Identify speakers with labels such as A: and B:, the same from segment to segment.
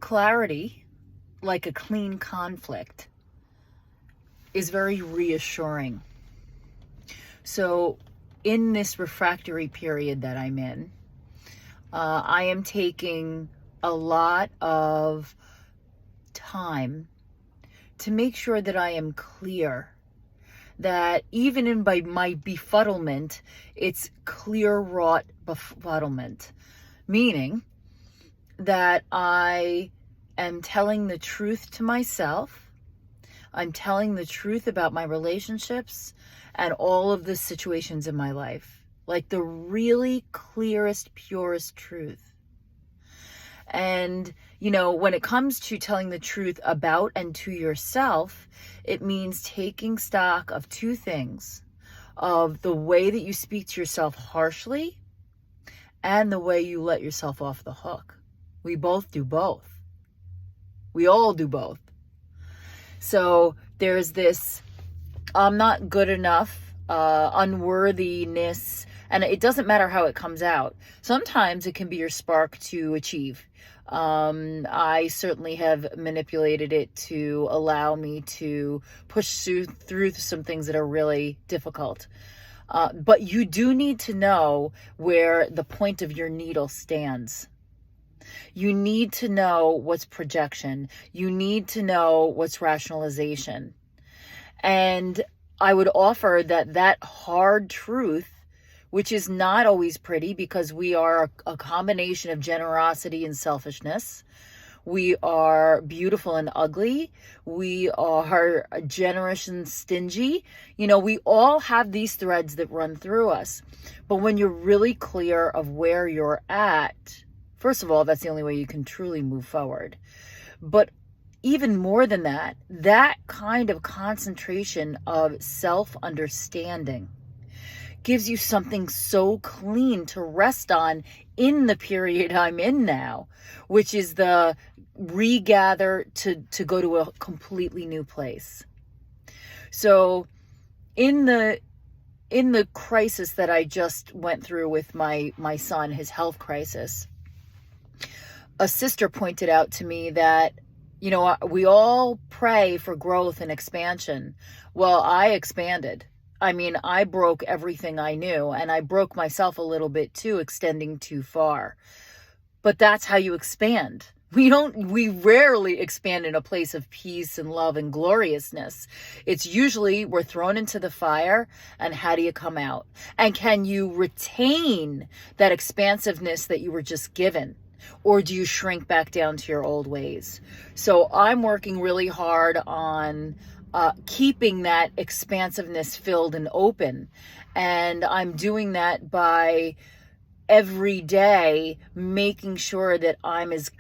A: Clarity, like a clean conflict, is very reassuring. So in this refractory period that I'm in, I am taking a lot of time to make sure that I am clear, that even in my befuddlement, it's clear wrought befuddlement, meaning that I am telling the truth to myself. I'm telling the truth about my relationships and all of the situations in my life, like the really clearest, purest truth. And, when it comes to telling the truth about and to yourself, it means taking stock of two things: of the way that you speak to yourself harshly and the way you let yourself off the hook. We both do both. We all do both. So there's this I'm not good enough, unworthiness, and it doesn't matter how it comes out. Sometimes it can be your spark to achieve. I certainly have manipulated it to allow me to push through some things that are really difficult. But you do need to know where the point of your needle stands. You need to know what's projection. You need to know what's rationalization. And I would offer that hard truth, which is not always pretty because we are a combination of generosity and selfishness. We are beautiful and ugly. We are generous and stingy. We all have these threads that run through us. But when you're really clear of where you're at, first of all, that's the only way you can truly move forward. But even more than that, that kind of concentration of self-understanding gives you something so clean to rest on in the period I'm in now, which is the regather to go to a completely new place. So in the crisis that I just went through with my son, his health crisis, a sister pointed out to me that, we all pray for growth and expansion. Well, I expanded. I broke everything I knew, and I broke myself a little bit too, extending too far. But that's how you expand. We rarely expand in a place of peace and love and gloriousness. It's usually we're thrown into the fire, and how do you come out? And can you retain that expansiveness that you were just given? Or do you shrink back down to your old ways? So I'm working really hard on keeping that expansiveness filled and open. And I'm doing that by every day making sure that I'm as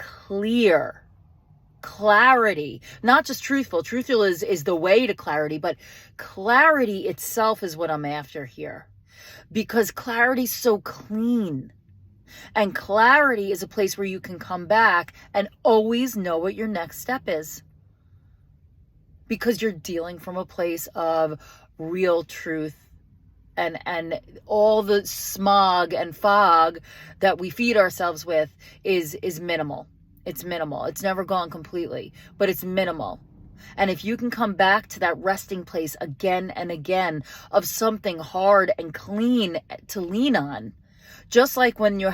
A: clarity, not just truthful. Truthful is the way to clarity, but clarity itself is what I'm after here. Because clarity's so clean. And clarity is a place where you can come back and always know what your next step is. Because you're dealing from a place of real truth, and all the smog and fog that we feed ourselves with is minimal. It's minimal. It's never gone completely, but it's minimal. And if you can come back to that resting place again and again of something hard and clean to lean on, just like when you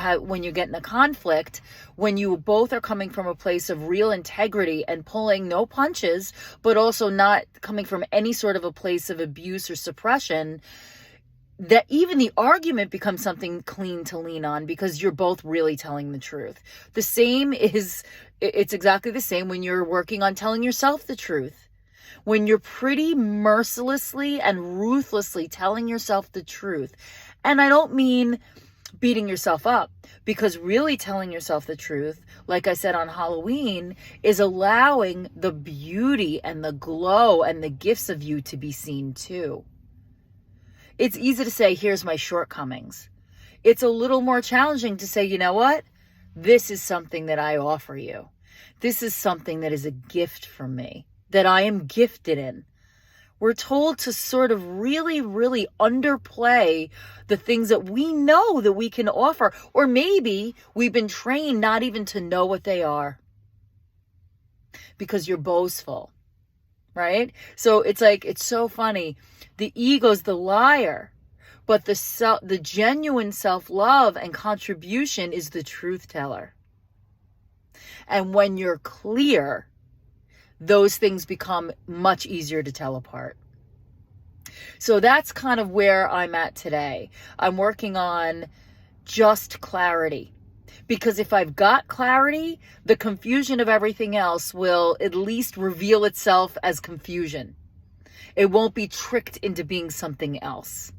A: get in a conflict, when you both are coming from a place of real integrity and pulling no punches, but also not coming from any sort of a place of abuse or suppression, that even the argument becomes something clean to lean on because you're both really telling the truth. It's exactly the same when you're working on telling yourself the truth. When you're pretty mercilessly and ruthlessly telling yourself the truth. And I don't mean beating yourself up, because really telling yourself the truth, like I said on Halloween, is allowing the beauty and the glow and the gifts of you to be seen too. It's easy to say, here's my shortcomings. It's a little more challenging to say, you know what? This is something that I offer you. This is something that is a gift from me, that I am gifted in. We're told to sort of really, really underplay the things that we know that we can offer. Or maybe we've been trained not even to know what they are. because you're boastful, right? So it's like, it's so funny. The ego's the liar, but the genuine self-love and contribution is the truth teller. And when you're clear, those things become much easier to tell apart. So that's kind of where I'm at today. I'm working on just clarity. Because if I've got clarity, the confusion of everything else will at least reveal itself as confusion. It won't be tricked into being something else.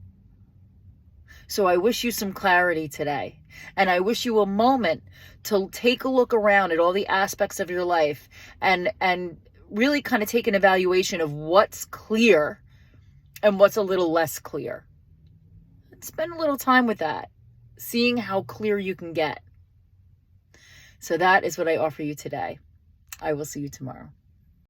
A: So I wish you some clarity today. And I wish you a moment to take a look around at all the aspects of your life and really kind of take an evaluation of what's clear and what's a little less clear. Spend a little time with that, seeing how clear you can get. So that is what I offer you today. I will see you tomorrow.